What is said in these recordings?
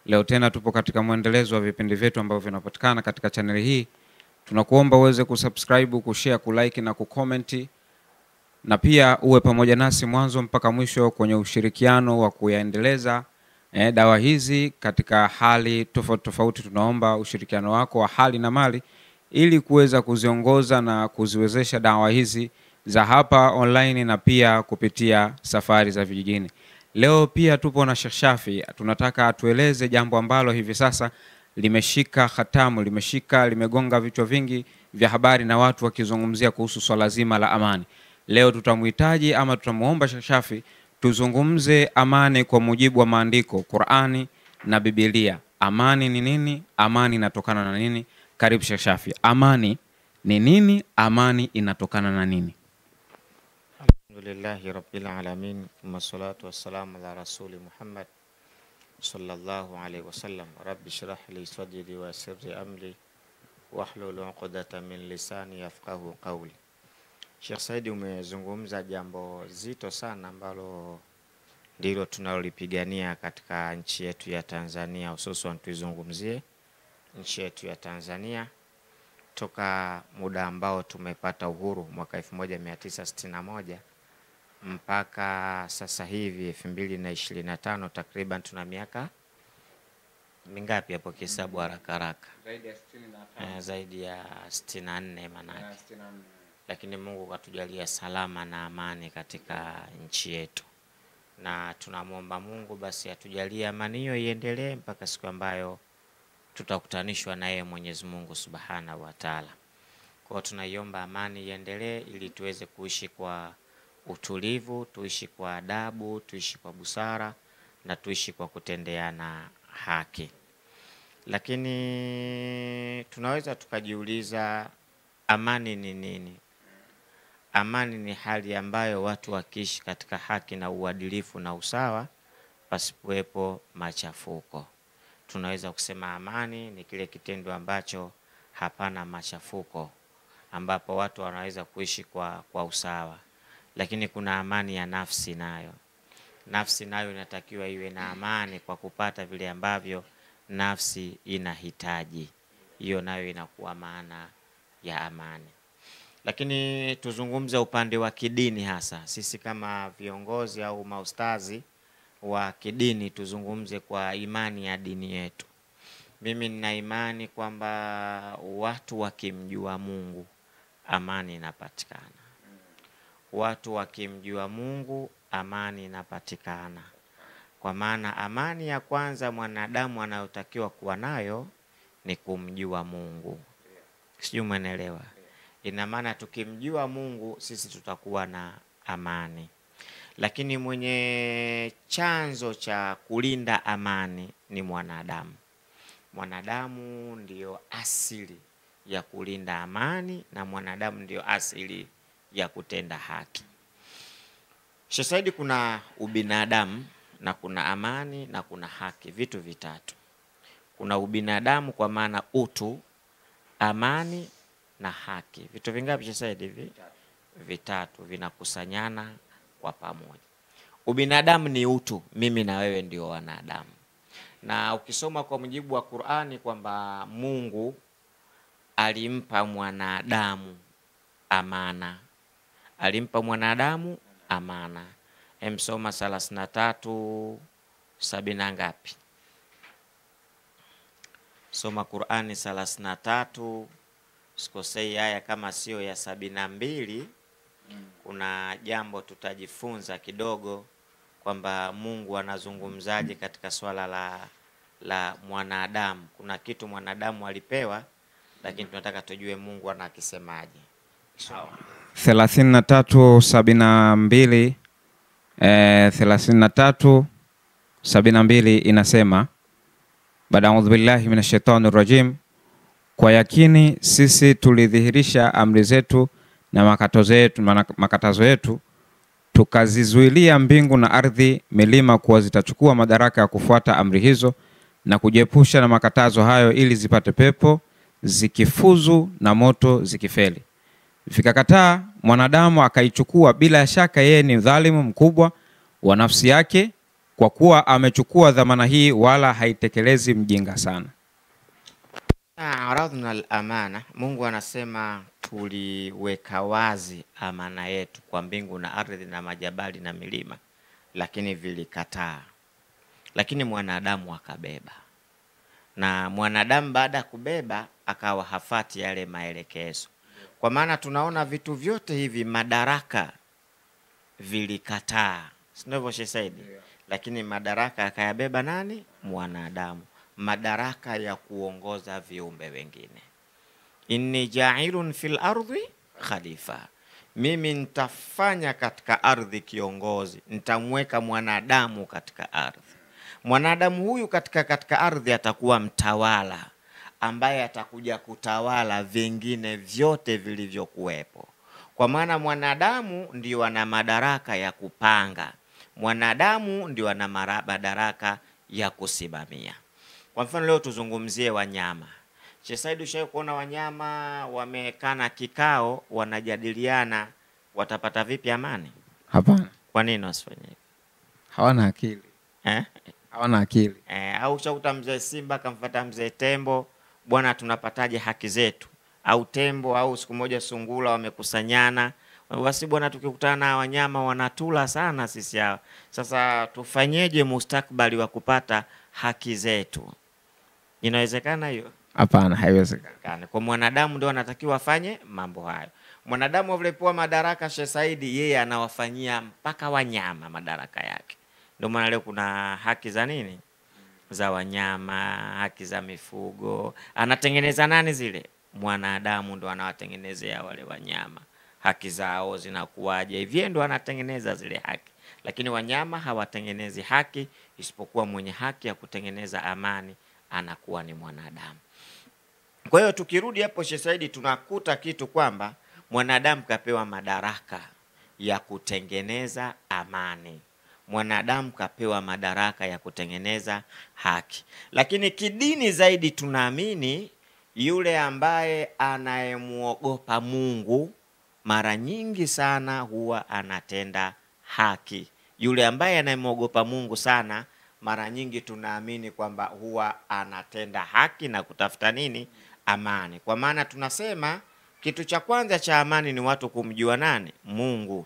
Leo tena tupo katika mwendelezo wa vipindi vyetu ambavyo vinapatikana katika channel hii. Tunakuomba uweze kusubscribe, kushare, kulike na kucomment, na pia uwe pamoja nasi mwanzo mpaka mwisho kwenye ushirikiano wa kuyaendeleza dawa hizi katika hali tofauti tofauti. Tunaomba ushirikiano wako wa hali na mali ili kuweza kuziongoza na kuziwezesha dawa hizi za hapa online na pia kupitia safari za vijijini. Leo pia tupo na Sheikh Shafi. Tunataka atueleze jambo ambalo hivi sasa limeshika hatamu, limegonga vichwa vingi vya habari na watu wakizungumzia kuhusu swala zima la amani. Leo tutamhitaji ama tutamuomba Sheikh Shafi tuzungumze amani kwa mujibu wa maandiko, Qur'ani na Biblia. Amani ni nini? Amani inatokana na nini? Karibu Sheikh Shafi. Amani ni nini? Amani inatokana na nini? Alhamdulillahi rabbil alamin, thumma salatu wassalamu ala rasuli Muhammad sallallahu alaihi wasallam. Rabbi shrah li sadri wa yassir li amri wahlul 'uqdatan min lisani yafqahu qawli. Sheikh Said, umezungumza jambo zito sana ambalo ndilo tunalolipigania katika nchi yetu ya Tanzania, hususan tuizungumzie nchi yetu ya Tanzania toka muda ambao tumepata uhuru mwaka 1961 mpaka sasa hivi 2025, takriban tuna miaka mingapi hapo kihesabu haraka haraka? Zaidi ya 64 manake. Lakini Mungu katujalia salama na amani katika nchi yetu, na tunamwomba Mungu basi atujalie amani hiyo iendelee mpaka siku ambayo tutakutanishwa na yeye Mwenyezi Mungu Subhanahu wa Ta'ala. Kwa tunaiomba amani iendelee ili tuweze kuishi kwa utulivu, tuishi kwa adabu, tuishi kwa busara na tuishi kwa kutendeana haki. Lakini tunaweza tukajiuliza, amani ni nini? Amani ni hali ambayo watu wakiishi katika haki na uadilifu na usawa pasipokuwepo machafuko. Tunaweza kusema amani ni kile kitendo ambacho hapana machafuko, ambapo watu wanaweza kuishi kwa usawa. Lakini kuna amani ya nafsi nayo. Nafsi nayo inatakiwa iwe na amani kwa kupata vile ambavyo nafsi inahitaji. Hiyo nayo inakuwa maana ya amani. Lakini tuzungumze upande wa kidini hasa. Sisi kama viongozi au maustazi wa kidini tuzungumze kwa imani ya dini yetu. Mimi nina imani kwamba watu wakimjua Mungu amani inapatikana. Watu wakimjua Mungu amani inapatikana. Kwa maana amani ya kwanza mwanadamu anayotakiwa kuwa nayo ni kumjua Mungu. Sijui umeelewa? Ina maana tukimjua Mungu sisi tutakuwa na amani. Lakini mwenye chanzo cha kulinda amani ni mwanadamu. Mwanadamu ndiyo asili ya kulinda amani na mwanadamu ndiyo asili ya kutenda haki. Sheikh Said, kuna ubinadamu na kuna amani na kuna haki, vitu vitatu. Kuna ubinadamu kwa maana utu, amani na haki. Vitu vingapi Sheikh Said hivi? Vitatu vinakusanyana kwa pamoja. Ubinadamu ni utu, mimi na wewe ndio wanadamu. Na ukisoma kwa mujibu wa Qur'ani kwamba Mungu alimpa mwanadamu amana. Alimpa mwanadamu amana. Emsoma 33:70 ngapi? Soma Qur'ani 33, sikosei aya kama sio ya 72. Kuna jambo tutajifunza kidogo kwamba Mungu anazungumzaje katika swala la mwanadamu. Kuna kitu mwanadamu alipewa, lakini tunataka tujue Mungu anakisemaje. 33:72 33:72 inasema, baada a'udhu billahi minash shaitani rajim, kwa yakini sisi tulidhihirisha amri zetu na makatazo yetu, tukazizuilia mbingu na ardhi, milima kuwa zitachukua madaraka ya kufuata amri hizo na kujiepusha na makatazo hayo ili zipate pepo, zikifuzu na moto zikifeli. Vikakataa, mwanadamu akaichukua, bila shaka yeye ni dhalimu mkubwa wa nafsi yake kwa kuwa amechukua dhamana hii wala haitekelezi mjinga sana. Aradhna al-amana, Mungu anasema tuliweka wazi amana yetu kwa mbingu na ardhi na majabali na milima, lakini vilikataa. Lakini mwanadamu akabeba. Na mwanadamu baada ya kubeba akawa hafati yale maelekezo. Kwa maana tunaona vitu vyote hivi, madaraka vilikataa. Sindivyo Sheikh Said? Lakini madaraka akayabeba nani? Mwanadamu. Madaraka ya kuongoza viumbe wengine. Inni ja'ilun fil ardi khalifa, mimi nitafanya katika ardhi kiongozi, nitamweka mwanadamu katika ardhi. Mwanadamu huyu katika ardhi atakuwa mtawala ambaye atakuja kutawala vingine vyote vilivyokuwepo. Kwa maana mwanadamu ndio ana madaraka ya kupanga, mwanadamu ndio ana madaraka ya kusimamia. Kwa mfano leo tuzungumzie wanyama. Sheikh Said, ushawahi kuona wanyama wamekana kikao wanajadiliana watapata vipi amani? Hapana. Kwa nini wasifanye? Hawana akili. Hawana akili. Au ushakuta mzee simba kamfuata mzee tembo, bwana tunapataje haki zetu? Au tembo au siku moja sungura wamekusanyana, basi bwana tukikutana na wanyama wanatula sana sisi hao. Sasa tufanyeje mustakbali wa kupata haki zetu? Inawezekana hiyo? Hapana, haiwezekani. Kwa mwanadamu ndio anatakiwa afanye mambo hayo. Mwanadamu aliyepewa madaraka Sheikh Said, yeye anawafanyia mpaka wanyama madaraka yake. Ndio maana leo kuna haki za nini? Za wanyama, haki za mifugo. Anatengeneza nani zile? Mwanadamu ndio anawatengenezea wale wanyama. Haki zao zinakuwaje? Hivi ndio anatengeneza zile haki. Lakini wanyama hawatengenezi haki, isipokuwa mwenye haki ya kutengeneza amani anakuwa ni mwanadamu. Kwa hiyo tukirudi hapo Sheikh Said, tunakuta kitu kwamba mwanadamu kapewa madaraka ya kutengeneza amani. Mwanadamu kapewa madaraka ya kutengeneza haki. Lakini kidini zaidi tunaamini yule ambaye anayemuogopa Mungu mara nyingi sana huwa anatenda haki. Yule ambaye anayemuogopa Mungu sana mara nyingi tunaamini kwamba huwa anatenda haki na kutafuta nini? Amani. Kwa maana tunasema kitu cha kwanza cha amani ni watu kumjua nani? Mungu.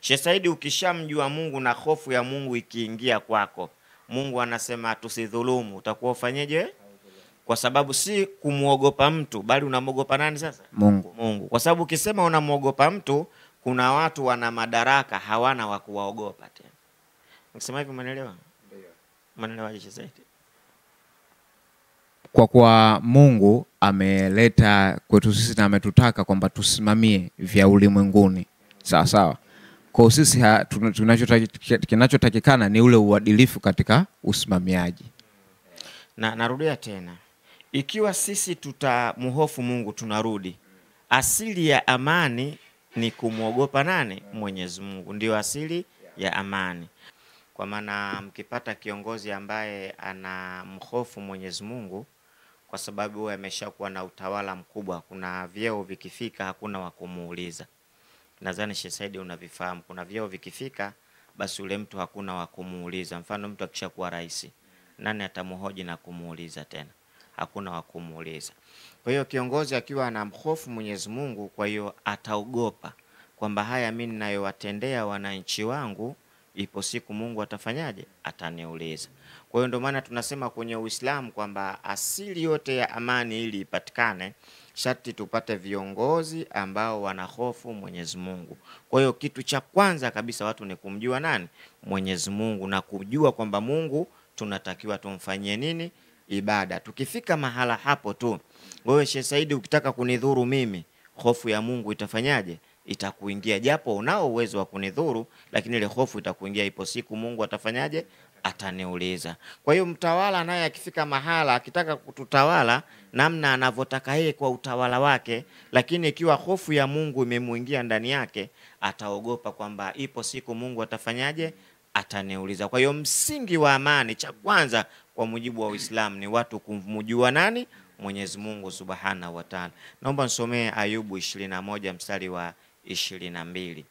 Sheikh Said, ukishamjua Mungu na hofu ya Mungu ikiingia kwako, Mungu anasema tusidhulumu, utakuwa ufanyeje? Kwa sababu si kumuogopa mtu, bali unamuogopa nani sasa? Mungu. Mungu. Kwa sababu ukisema unamuogopa mtu, kuna watu wana madaraka hawana wa kuwaogopa tena. Nikisema hivi umeelewa? Ndio. Umeelewa Sheikh Said? Kwa kuwa Mungu ameleta kwetu sisi na ametutaka kwamba tusimamie vya ulimwenguni. Sawa sawa. Kwa sisi kinachotakikana ni ule uadilifu katika usimamiaji. Na narudia tena. Ikiwa sisi tutamhofu Mungu, tunarudi. Asili ya amani ni kumuogopa nani? Mwenyezi Mungu. Ndio asili ya amani. Kwa maana mkipata kiongozi ambaye anamhofu Mwenyezi Mungu, kwa sababu yeye ameshakuwa na utawala mkubwa, kuna vyeo vikifika hakuna wa kumuuliza. Nadhani Sheikh Said unavifahamu, kuna vyeo vikifika basi ule mtu hakuna wa kumuuliza. Mfano mtu akishakuwa rais, nani atamhoji na kumuuliza tena? Hakuna wa kumuuliza. Kwa hiyo kiongozi akiwa anamhofu Mwenyezi Mungu, kwa hiyo ataogopa kwamba haya mimi ninayowatendea wananchi wangu, ipo siku Mungu atafanyaje? Ataniuliza. Kwa hiyo ndio maana tunasema kwenye Uislamu kwamba asili yote ya amani ili ipatikane, sharti tupate viongozi ambao wanahofu Mwenyezi Mungu. Kwa hiyo kitu cha kwanza kabisa watu ni kumjua nani? Mwenyezi Mungu, na kujua kwamba Mungu tunatakiwa tumfanyie nini? Ibada. Tukifika mahala hapo tu, wewe Sheikh Said ukitaka kunidhuru mimi, hofu ya Mungu itafanyaje? Itakuingia. Japo unao uwezo wa kunidhuru, lakini ile hofu itakuingia. Ipo siku Mungu atafanyaje? Ataniuliza. Kwa hiyo mtawala naye akifika mahala akitaka kututawala namna anavyotaka yeye kwa utawala wake, lakini ikiwa hofu ya Mungu imemuingia ndani yake, ataogopa kwamba ipo siku Mungu atafanyaje? Ataniuliza. Kwa hiyo msingi wa amani cha kwanza kwa mujibu wa Uislamu ni watu kumjua nani? Mwenyezi Mungu Subhanahu wa Ta'ala. Naomba nisomee Ayubu 21 mstari wa 22.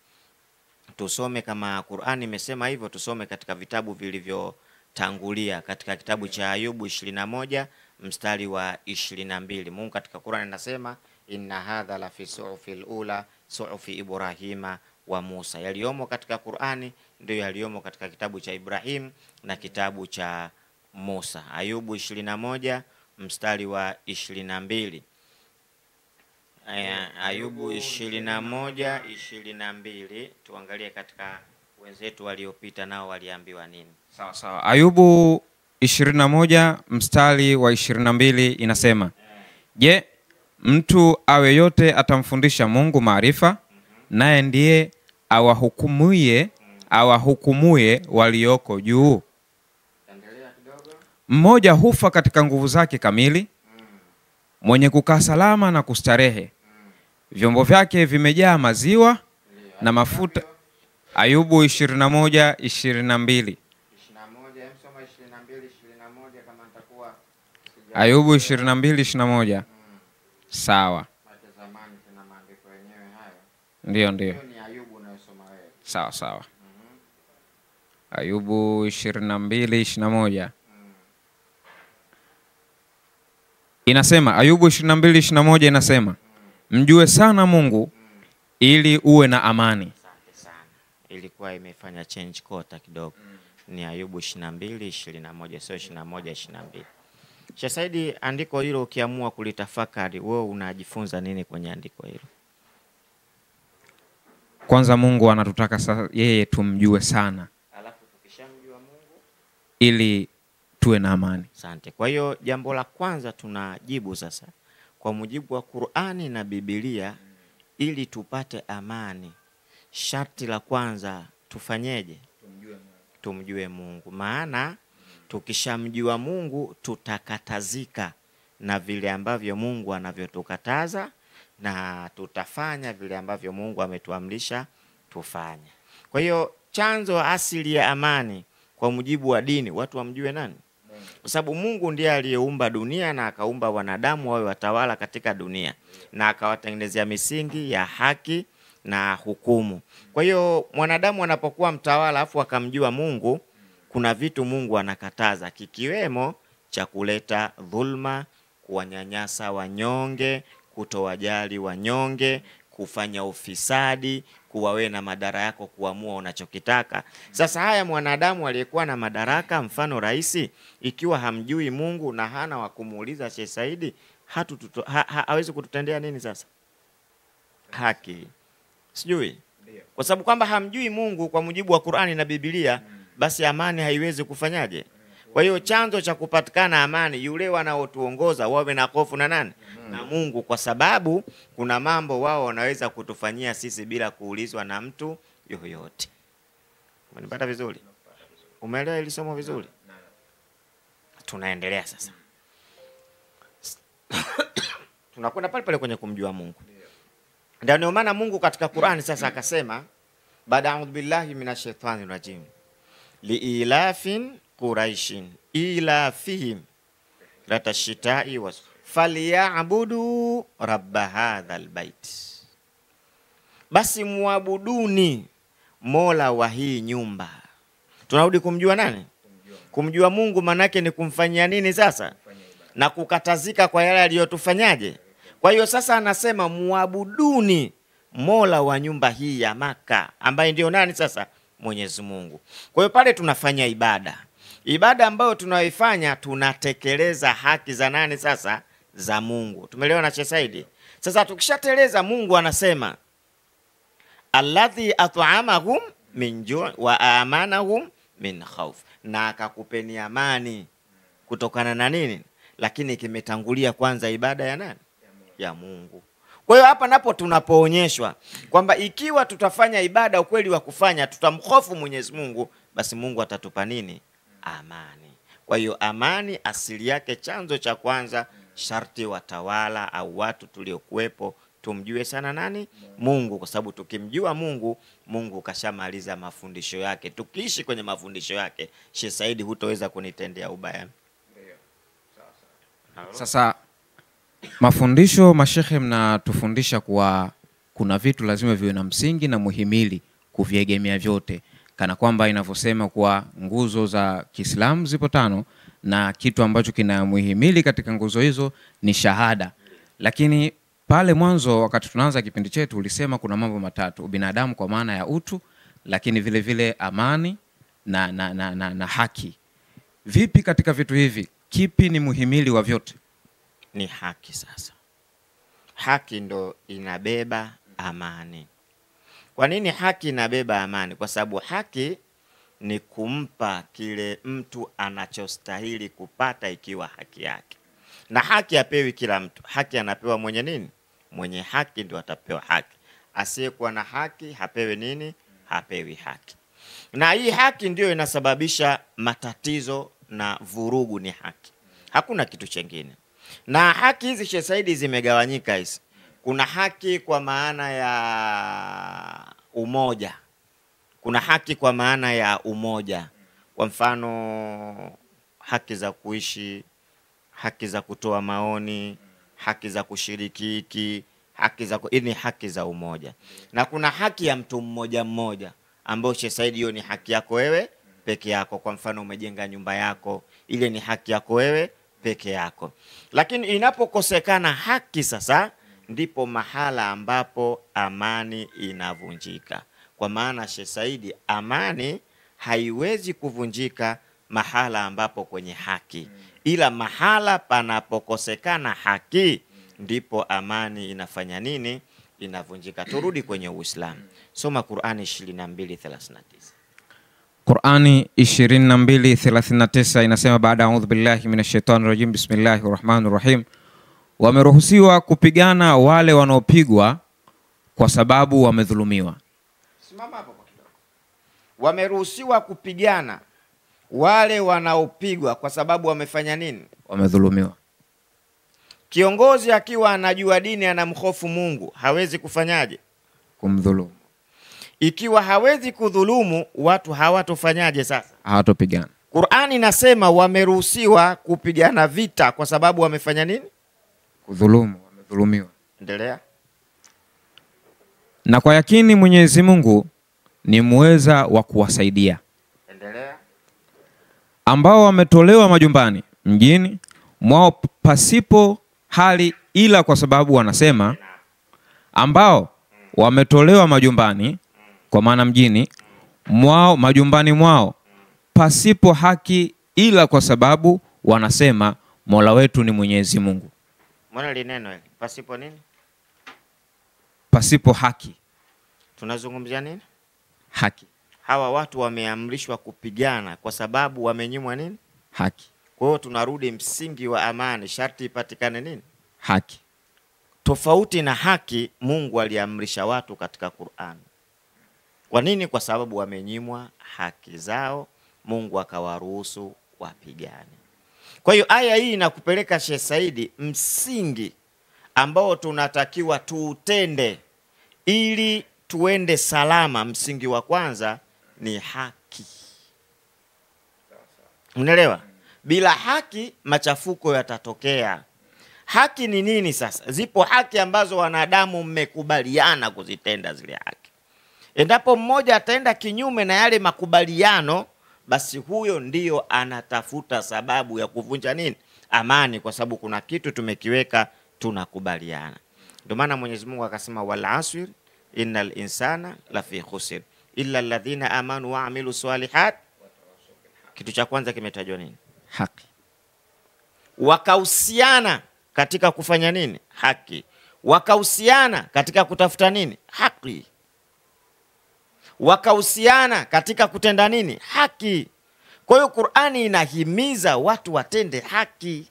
tusome kama Qur'ani imesema hivyo, tusome katika vitabu vilivyotangulia, katika kitabu cha Ayubu 21 mstari wa 22. Mungu katika Qur'ani anasema inna hadha la fi suhufil ula suhufi Ibrahima wa Musa. Yaliyomo katika Qur'ani ndio yaliyomo katika kitabu cha Ibrahim na kitabu cha Musa. Ayubu 21 mstari wa 22. Ayubu 21:22. Tuangalie katika wenzetu waliopita nao waliambiwa nini. Sawa sawa. Ayubu 21 mstari wa 22 inasema, je, mtu awe yote atamfundisha Mungu maarifa, naye ndiye awahukumuye walioko juu. Mmoja hufa katika nguvu zake kamili, mwenye kukaa salama na kustarehe, vyombo vyake vimejaa maziwa na mafuta. Ayubu 21:22. Ayubu 22:21. Sawa. Ndio. Sawa sawa. Ayubu 22:21. Inasema, Ayubu 22:21 inasema, mjue sana Mungu ili uwe na amani. Ilikuwa imefanya change kota kidogo. Ni Ayubu 22:21, sio 21:22. Sheikh Said, andiko hilo ukiamua kulitafakari, wewe unajifunza nini kwenye andiko hilo? Kwanza Mungu anatutaka sasa yeye tumjue sana, alafu tukishamjua Mungu ili tuwe na amani. Asante. Kwa hiyo jambo la kwanza tunajibu sasa kwa mujibu wa Qur'ani na Biblia, ili tupate amani. Sharti la kwanza tufanyeje? Tumjue Mungu. Maana tukishamjua Mungu tutakatazika na vile ambavyo Mungu anavyotukataza, na tutafanya vile ambavyo Mungu ametuamrisha tufanye. Kwa hiyo chanzo asili ya amani kwa mujibu wa dini, watu wamjue nani? Kwa sababu Mungu ndiye aliyeumba dunia na akaumba wanadamu wawe watawala katika dunia, na akawatengenezea misingi ya haki na hukumu. Kwa hiyo mwanadamu anapokuwa mtawala afu akamjua Mungu, kuna vitu Mungu anakataza, kikiwemo cha kuleta dhulma, kuwanyanyasa wanyonge, kutowajali wanyonge, kufanya ufisadi, kuwa wewe na madara yako kuamua unachokitaka. Sasa haya mwanadamu aliyekuwa na madaraka, mfano rais, ikiwa hamjui Mungu na hana wa kumuuliza Sheikh Said, hawezi kututendea nini sasa? Haki. Sijui. Kwa sababu kwamba hamjui Mungu kwa mujibu wa Qur'ani na Biblia, basi amani haiwezi kufanyaje? Kwa hiyo chanzo cha kupatikana amani, yule wanaotuongoza wawe na hofu na nani? Na Mungu, kwa sababu kuna mambo wao wanaweza kutufanyia sisi bila kuulizwa na mtu yoyote. Umenipata vizuri? Umeelewa hili somo vizuri? Tunaendelea sasa. Tunakwenda pale pale kwenye kumjua Mungu. Ndio maana Mungu katika Qur'ani sasa akasema, baada a'udhu billahi minash shaitani rajim, liilafin quraishin ilafihim latashita'i was falyabudu rabba hadhal bait. Basi muabuduni Mola wa hii nyumba. Tunarudi kumjua nani? Kumjua Mungu manake ni kumfanyia nini sasa? Na kukatazika kwa yale aliyotufanyaje? Kwa hiyo sasa anasema muabuduni Mola wa nyumba hii ya Maka, ambaye ndio nani sasa? Mwenyezi Mungu. Kwa hiyo pale tunafanya ibada. Ibada ambayo tunaifanya tunatekeleza haki za nani sasa? Za Mungu. Tumeelewa na Sheikh Said? Sasa tukishateleza, Mungu anasema alladhi at'amahum min ju' wa amanahum min khawf, na akakupeni amani kutokana na nini? Lakini kimetangulia kwanza ibada ya nani? Ya Mungu. Kwa hiyo hapa napo tunapoonyeshwa kwamba ikiwa tutafanya ibada ukweli wa kufanya, tutamhofu Mwenyezi Mungu, basi Mungu atatupa nini? Amani. Kwa hiyo amani asili yake, chanzo cha kwanza, sharti watawala au watu tuliokuwepo tumjue sana nani? Mungu. Kwa sababu tukimjua Mungu, Mungu kashamaliza mafundisho yake. Tukiishi kwenye mafundisho yake, Sheikh Said, hutoweza kunitendea ubaya. Sasa mafundisho, mashehe, mnatufundisha kuwa kuna vitu lazima viwe na msingi na muhimili kuviegemea vyote, kana kwamba inavyosema kuwa nguzo za Kiislamu zipo 5 na kitu ambacho kinamuhimili katika nguzo hizo ni shahada. Lakini pale mwanzo wakati tunaanza kipindi chetu ulisema kuna mambo 3: binadamu kwa maana ya utu, lakini vile vile amani na haki. Vipi katika vitu hivi kipi ni muhimili wa vyote? Ni haki. Sasa haki ndo inabeba amani. Kwa nini haki inabeba amani? Kwa sababu haki ni kumpa kile mtu anachostahili kupata ikiwa haki yake. Na haki hapewi kila mtu. Haki anapewa mwenye nini? Mwenye haki ndio atapewa haki. Asiyekuwa na haki hapewi nini? Hapewi haki. Na hii haki ndio inasababisha matatizo na vurugu, ni haki. Hakuna kitu chengine. Na haki hizi Sheikh Said zimegawanyika hizi. Kuna haki kwa maana ya umoja. Kuna haki kwa maana ya umoja. Kwa mfano haki za kuishi, haki za kutoa maoni, haki za kushiriki, ni haki za umoja. Na kuna haki ya mtu mmoja mmoja ambayo Sheikh Said hiyo ni haki yako wewe peke yako. Kwa mfano umejenga nyumba yako, ile ni haki yako wewe peke yako. Lakini inapokosekana haki sasa ndipo mahala ambapo amani inavunjika. Kwa maana Sheikh Said, amani haiwezi kuvunjika mahala ambapo kwenye haki, ila mahala panapokosekana haki ndipo amani inafanya nini? Inavunjika. Turudi kwenye Uislamu. Soma Qur'ani 22:39. Qur'ani 22:39 inasema, baada a'udhu billahi minash shaitani rajim, bismillahir rahmanir rahim, wameruhusiwa kupigana wale wanaopigwa kwa sababu wamedhulumiwa. Simama hapo kwa kidogo. Wameruhusiwa kupigana wale wanaopigwa kwa sababu wamefanya nini? Wamedhulumiwa. Kiongozi akiwa anajua dini, anamhofu Mungu, hawezi kufanyaje? Kumdhulumu. Ikiwa hawezi kudhulumu, watu hawatofanyaje sasa? Hawatopigana. Qur'ani inasema wameruhusiwa kupigana vita kwa sababu wamefanya nini? Kudhulumu, wamedhulumiwa. Endelea. Na kwa yakini Mwenyezi Mungu ni muweza wa kuwasaidia. Endelea. Ambao wametolewa majumbani mjini mwao pasipo hali ila kwa sababu wanasema, ambao wametolewa majumbani kwa maana mjini mwao, majumbani mwao pasipo haki ila kwa sababu wanasema Mola wetu ni Mwenyezi Mungu. Mbona lineno hili? Pasipo nini? Pasipo haki. Tunazungumzia nini? Haki. Hawa watu wameamrishwa kupigana kwa sababu wamenyimwa nini? Haki. Kwa hiyo tunarudi msingi wa amani, sharti ipatikane nini? Haki. Tofauti na haki, Mungu aliamrisha watu katika Qur'an. Kwa nini? Kwa sababu wamenyimwa haki zao, Mungu akawaruhusu wapigane. Kwa hiyo aya hii inakupeleka Sheikh Said msingi ambao tunatakiwa tuutende ili tuende salama. Msingi wa kwanza ni haki. Unaelewa? Bila haki machafuko yatatokea. Haki ni nini sasa? Zipo haki ambazo wanadamu mmekubaliana kuzitenda zile haki. Endapo mmoja ataenda kinyume na yale makubaliano, basi huyo ndiyo anatafuta sababu ya kuvunja nini? Amani, kwa sababu kuna kitu tumekiweka tunakubaliana. Ndio maana Mwenyezi Mungu akasema, wal asr innal insana lafi khusr illa alladhina amanu wa amilu salihat. Kitu cha kwanza kimetajwa nini? Haki. Wakahusiana katika kufanya nini? Haki. Wakahusiana katika kutafuta nini? Haki. Wakahusiana katika kutenda nini? Haki. Kwa hiyo Qur'ani inahimiza watu watende haki.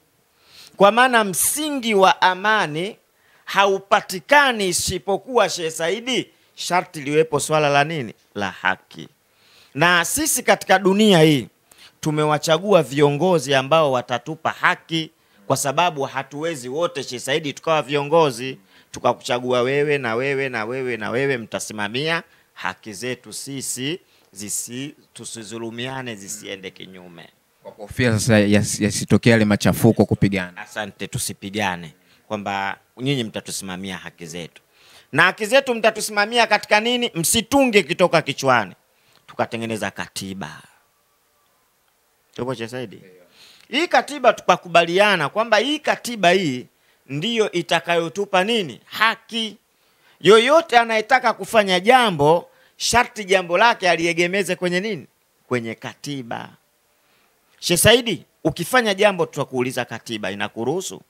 Kwa maana msingi wa amani haupatikani isipokuwa Sheikh Said, sharti liwepo swala la nini? La haki. Na sisi katika dunia hii tumewachagua viongozi ambao watatupa haki, kwa sababu hatuwezi wote Sheikh Said tukawa viongozi. Tukakuchagua wewe na wewe na wewe na wewe, mtasimamia haki zetu sisi, tusizulumiane, zisiende kinyume. Kwa kofia sasa yasitokee yale machafuko kupigana. Asante, tusipigane kwamba nyinyi mtatusimamia haki zetu. na haki zetu mtatusimamia katika nini? Msitunge kitoka kichwani. Tukatengeneza katiba. Tuko cha Saidi? Hii katiba tukakubaliana kwamba hii katiba hii ndiyo itakayotupa nini? Haki. Yoyote anayetaka kufanya jambo, sharti jambo lake aliegemeze kwenye nini? Kwenye katiba. Sheikh Saidi, ukifanya jambo tutakuuliza katiba inakuruhusu?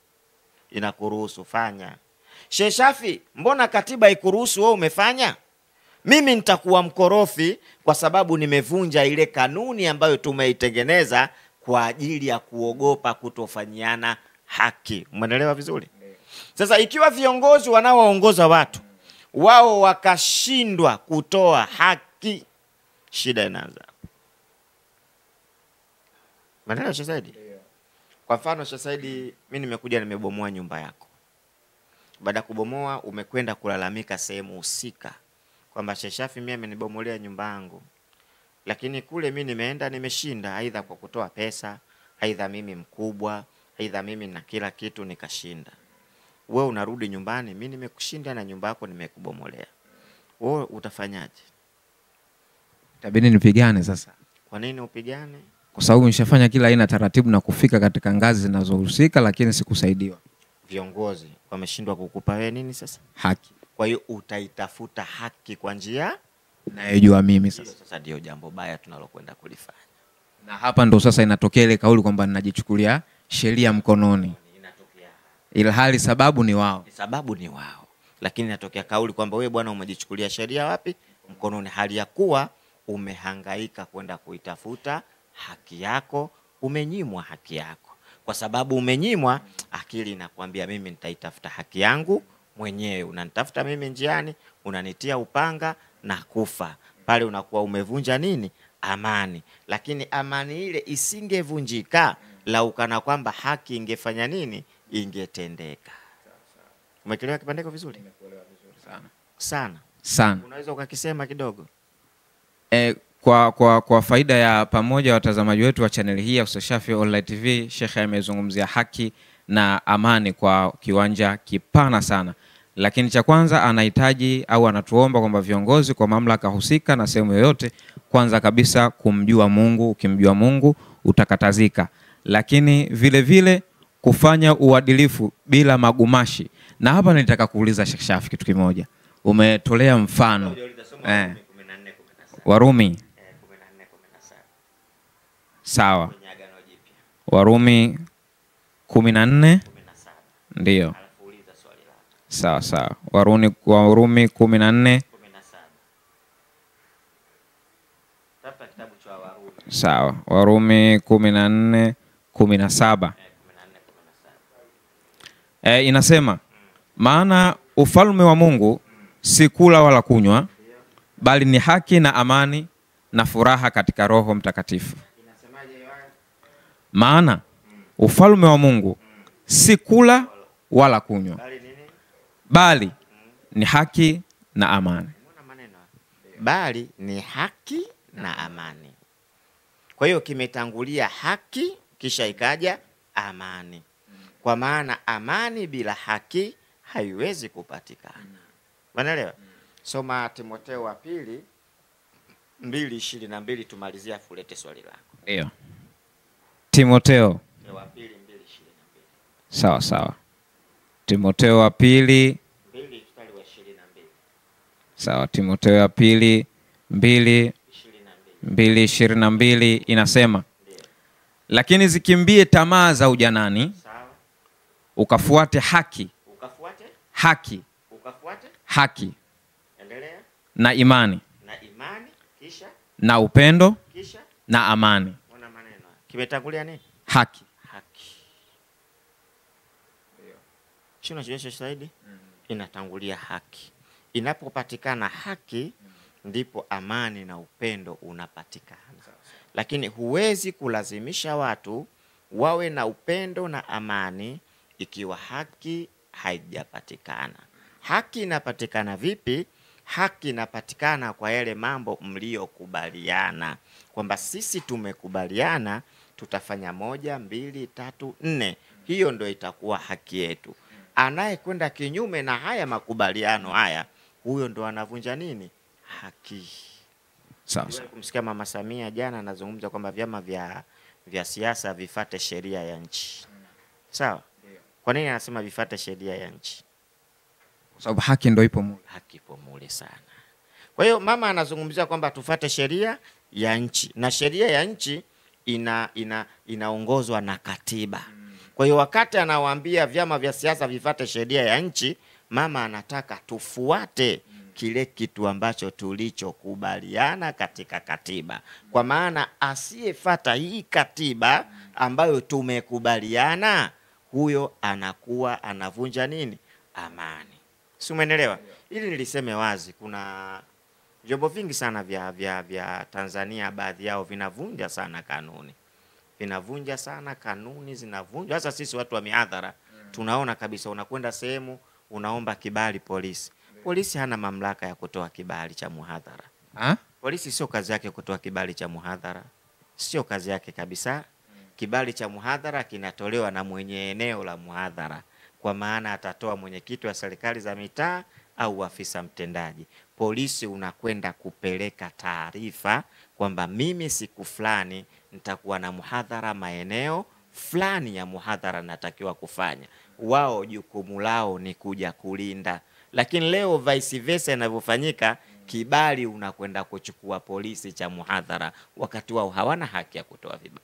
Inakuruhusu, fanya. Sheikh Shafi, mbona katiba ikuruhusu wewe umefanya? Mimi nitakuwa mkorofi kwa sababu nimevunja ile kanuni ambayo tumeitengeneza kwa ajili ya kuogopa kutofanyiana haki. Umeelewa vizuri? Sasa ikiwa viongozi wanaoongoza watu wao wakashindwa kutoa haki, shida inaanza. Umeelewa Sheikh Saidi? Kwa mfano Sheikh Saidi, mimi nimekuja nimebomoa nyumba yako. Baada ya kubomoa umekwenda kulalamika sehemu husika kwamba Sheikh Shafi mimi amenibomolea nyumba yangu. Lakini kule mimi nimeenda nimeshinda, aidha kwa kutoa pesa, aidha mimi mkubwa, aidha mimi na kila kitu nikashinda. Wewe unarudi nyumbani, mimi nimekushinda na nyumba yako nimekubomolea. Wewe utafanyaje? Itabidi nipigane sasa. Kwa nini upigane? Kwa sababu nishafanya kila aina taratibu na kufika katika ngazi zinazohusika, lakini sikusaidiwa. Viongozi wameshindwa kukupa wewe nini sasa? Haki. Kwa hiyo utaitafuta haki kwa njia nayojua mimi sasa. Sasa ndio jambo baya tunalokwenda kulifanya. Na hapa ndo sasa inatokea ile kauli kwamba ninajichukulia sheria mkononi. Inatokea. Ilhali sababu ni wao. Sababu ni wao. Lakini inatokea kauli kwamba wewe bwana umejichukulia sheria wapi? Mkononi, hali ya kuwa umehangaika kwenda kuitafuta haki yako, umenyimwa haki yako. Kwa sababu umenyimwa, akili inakwambia mimi nitaitafuta haki yangu mwenyewe. Unanitafuta mimi njiani, unanitia upanga na kufa. Pale unakuwa umevunja nini? Amani. Lakini amani ile isingevunjika lau kana kwamba haki ingefanya nini? Ingetendeka. Umeelewa kipandiko vizuri? Nimekuelewa vizuri sana. Sana. Sana. Unaweza ukakisema kidogo? Kwa faida ya pamoja watazamaji wetu wa channel hii ya Ustadh Shafii Online TV, Sheikh amezungumzia haki na amani kwa kiwanja kipana sana. Lakini cha kwanza anahitaji au anatuomba kwamba viongozi kwa mamlaka husika na sehemu yoyote, kwanza kabisa kumjua Mungu. Ukimjua Mungu utakatazika. Lakini vile vile kufanya uadilifu bila magumashi. Na hapa nilitaka kuuliza Sheikh Shafii kitu kimoja. Umetolea mfano Warumi 14:17. Sawa. Warumi 14:17. Ndio. Sawa sawa. Warumi 14:17. Tafuta kitabu cha Warumi. Sawa. Warumi 14:17. Inasema maana ufalme wa Mungu si kula wala kunywa, bali ni haki na amani na furaha katika Roho Mtakatifu. Inasemaje hiyo? Maana ufalme wa Mungu si kula wala kunywa, bali ni haki na amani. Bali ni haki na amani. Kwa hiyo kimetangulia haki kisha ikaja amani. Kwa maana amani bila haki haiwezi kupatikana. Unaelewa? Soma Timotheo wa pili 2:22 tumalizia fulete swali lako. Ndio. Timotheo wa pili 2:22. Sawa sawa. Timotheo wa pili 2:22. Sawa. Timotheo wa pili 2:22 inasema, lakini zikimbie tamaa za ujanani, sawa, ukafuate haki, ukafuate haki, endelea, na imani, kisha na upendo, kisha na amani. Ona maneno. Kimetangulia nini? Haki. Chino chochote zaidi inatangulia haki. Inapopatikana haki ndipo amani na upendo unapatikana. Lakini huwezi kulazimisha watu wawe na upendo na amani ikiwa haki haijapatikana. Haki inapatikana vipi? Haki inapatikana kwa yale mambo mliokubaliana. Kwamba sisi tumekubaliana tutafanya 1, 2, 3, 4. Hiyo ndio itakuwa haki yetu. Anayekwenda kinyume na haya makubaliano haya huyo ndo anavunja nini? Haki. Sawa sawa. Kumsikia Mama Samia jana anazungumza kwamba vyama vya siasa vifate sheria ya nchi. Sawa? Kwa nini anasema vifate sheria ya nchi? Kwa sababu haki ndio ipo mule. Haki ipo mule sana. Kwa hiyo mama anazungumzia kwamba tufate sheria ya nchi, na sheria ya nchi inaongozwa na katiba. Kwa hiyo wakati anawaambia vyama vya siasa vifate sheria ya nchi, mama anataka tufuate kile kitu ambacho tulichokubaliana katika katiba. Kwa maana asiyefuata hii katiba ambayo tumekubaliana, huyo anakuwa anavunja nini? Amani. Si umeelewa? Ili niliseme wazi, kuna vyombo vingi sana vya Tanzania, baadhi yao vinavunja sana kanuni. Vinavunja sana kanuni, zinavunja. Sasa sisi watu wa mihadhara tunaona kabisa, unakwenda sehemu unaomba kibali polisi. Polisi hana mamlaka ya kutoa kibali cha muhadhara. Polisi sio kazi yake kutoa kibali cha muhadhara. Sio kazi yake kabisa. Kibali cha muhadhara kinatolewa na mwenye eneo la muhadhara. Kwa maana atatoa mwenyekiti wa serikali za mitaa au afisa mtendaji. Polisi unakwenda kupeleka taarifa kwamba mimi siku fulani nitakuwa na muhadhara maeneo fulani ya muhadhara natakiwa kufanya. Wao jukumu lao ni kuja kulinda. Lakini leo vice versa inavyofanyika, kibali unakwenda kuchukua polisi cha muhadhara wakati wao hawana haki ya kutoa vibali.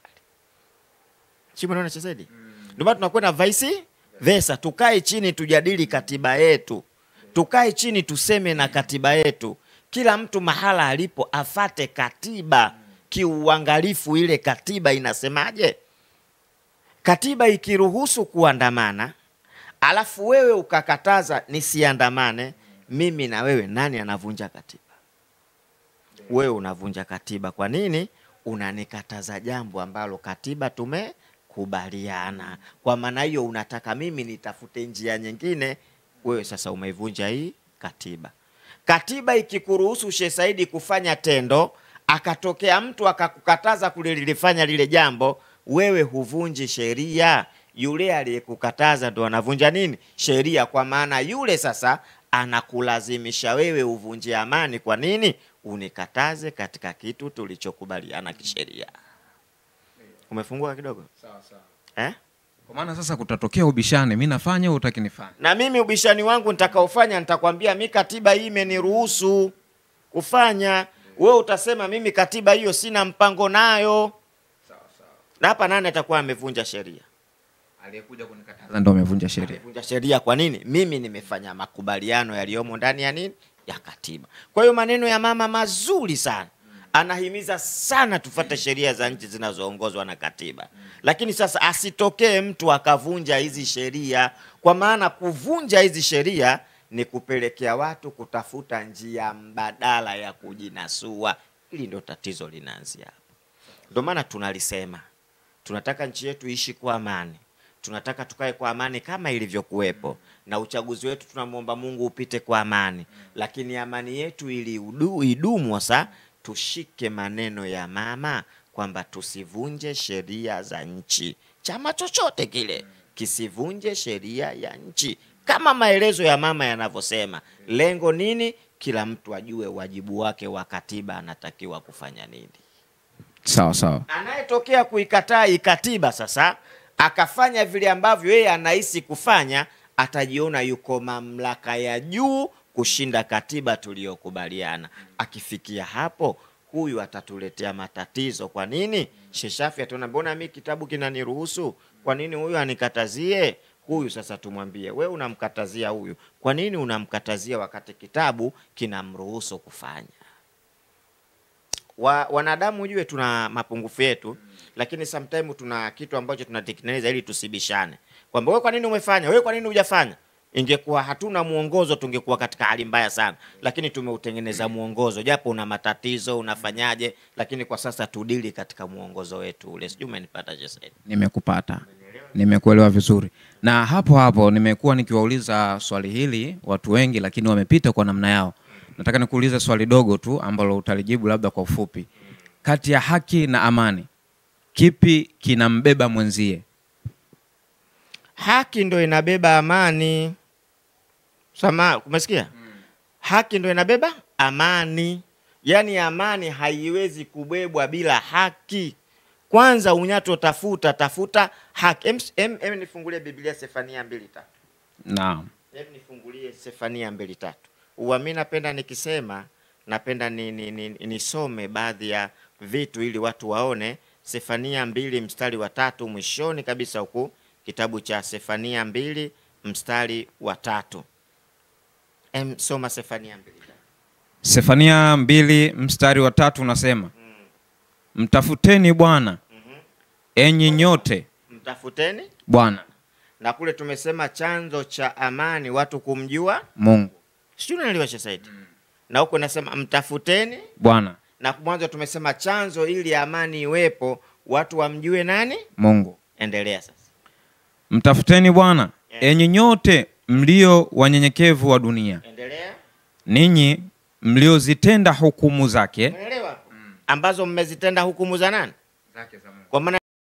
Sio unaona cha zaidi? Ndio maana tunakwenda vice versa, tukae chini tujadili katiba yetu. Tukae chini tuseme na katiba yetu. Kila mtu mahala alipo afate katiba kiuangalifu. Ile katiba inasemaje? Katiba ikiruhusu kuandamana, alafu wewe ukakataza nisiandamane, mimi na wewe nani anavunja katiba? Wewe unavunja katiba. Kwa nini? Unanikataza jambo ambalo katiba tumekubaliana. Kwa maana hiyo unataka mimi nitafute njia nyingine, wewe sasa umeivunja hii katiba. Katiba ikikuruhusu Sheikh Saidi kufanya tendo, akatokea mtu akakukataza kulilifanya lile jambo, wewe huvunji sheria. Yule aliyekukataza ndo anavunja nini? Sheria. Kwa maana yule sasa anakulazimisha wewe uvunje amani. Kwa nini? Unikataze katika kitu tulichokubaliana kisheria. Umefungua kidogo? Sawa sawa. Kwa maana sasa kutatokea ubishani, mimi nafanya au utaki nifanye? Na mimi ubishani wangu nitakaofanya nitakwambia mimi katiba hii imeniruhusu kufanya. Wewe utasema mimi katiba hiyo sina mpango nayo. Sawa sawa. Na hapa nani atakuwa amevunja sheria? Aliyekuja kunikataza ndio amevunja sheria. Amevunja sheria. Kwa nini? Mimi nimefanya makubaliano yaliyomo ndani ya nini? Ya katiba. Kwa hiyo maneno ya mama mazuri sana. Anahimiza sana tufuate sheria za nchi zinazoongozwa na katiba. Lakini sasa asitokee mtu akavunja hizi sheria. Kwa maana kuvunja hizi sheria ni kupelekea watu kutafuta njia mbadala ya kujinasua. Hili ndio tatizo linaanzia hapo. Ndio maana tunalisema, tunataka nchi yetu ishi kwa amani. Tunataka tukae kwa amani kama ilivyokuwepo, na uchaguzi wetu tunamuomba Mungu upite kwa amani. Lakini amani yetu ili idumu sasa, tushike maneno ya mama kwamba tusivunje sheria za nchi. Chama chochote kile kisivunje sheria ya nchi. Kama maelezo ya mama yanavyosema, lengo nini? Kila mtu ajue wajibu wake wa katiba, anatakiwa kufanya nini. Sawa sawa. Anayetokea kuikataa katiba sasa akafanya vile ambavyo yeye anahisi kufanya, atajiona yuko mamlaka ya juu kushinda katiba tuliyokubaliana. Akifikia hapo, huyu atatuletea matatizo. Kwa nini? Sheikh Shafii ataona mbona mimi kitabu kinaniruhusu, kwa nini huyu anikatazie? Huyu sasa tumwambie, wewe unamkatazia huyu. Kwa nini unamkatazia wakati kitabu kinamruhusu kufanya? Wanadamu ujue tuna mapungufu yetu, lakini sometimes tuna kitu ambacho tunatekeleza ili tusibishane. Kwamba wewe kwa nini umefanya? Wewe kwa nini hujafanya? Ingekuwa hatuna muongozo tungekuwa katika hali mbaya sana. Lakini tumeutengeneza muongozo, japo una matatizo unafanyaje, lakini kwa sasa tudili katika muongozo wetu ule. Sijui umenipata Jesse? Nimekupata. Nimekuelewa vizuri. Na hapo nimekuwa nikiwauliza swali hili watu wengi, lakini wamepita kwa namna yao. Nataka nikuulize swali dogo tu ambalo utalijibu labda kwa ufupi. Kati ya haki na amani, kipi kinambeba mwenzie? Haki ndio inabeba amani. Umesikia? haki ndio inabeba amani. Yaani amani haiwezi kubebwa bila haki. Kwanza unyato tafuta haki. Nifungulie Biblia Sefania 2:3. Naam. Nifungulie Sefania 2:3. Mimi napenda nikisema, napenda nisome baadhi ya vitu ili watu waone. Sefania 2:3 mwishoni kabisa huku kitabu cha Sefania 2:3. Soma Sefania 2:3. Sefania 2:3 unasema, mtafuteni Bwana, enyi nyote. Mtafuteni Bwana. Na kule tumesema chanzo cha amani watu kumjua Mungu. Sio unanielewa Said? Na huko nasema mtafuteni Bwana. Na mwanzo tumesema chanzo ili amani iwepo watu wamjue nani? Mungu. Endelea sasa. Mtafuteni Bwana, enyi nyote mlio wanyenyekevu wa dunia. Endelea. Ninyi mliozitenda hukumu zake. Unaelewa? Ambazo mmezitenda hukumu za nani? Zake za Mungu. Kwa maana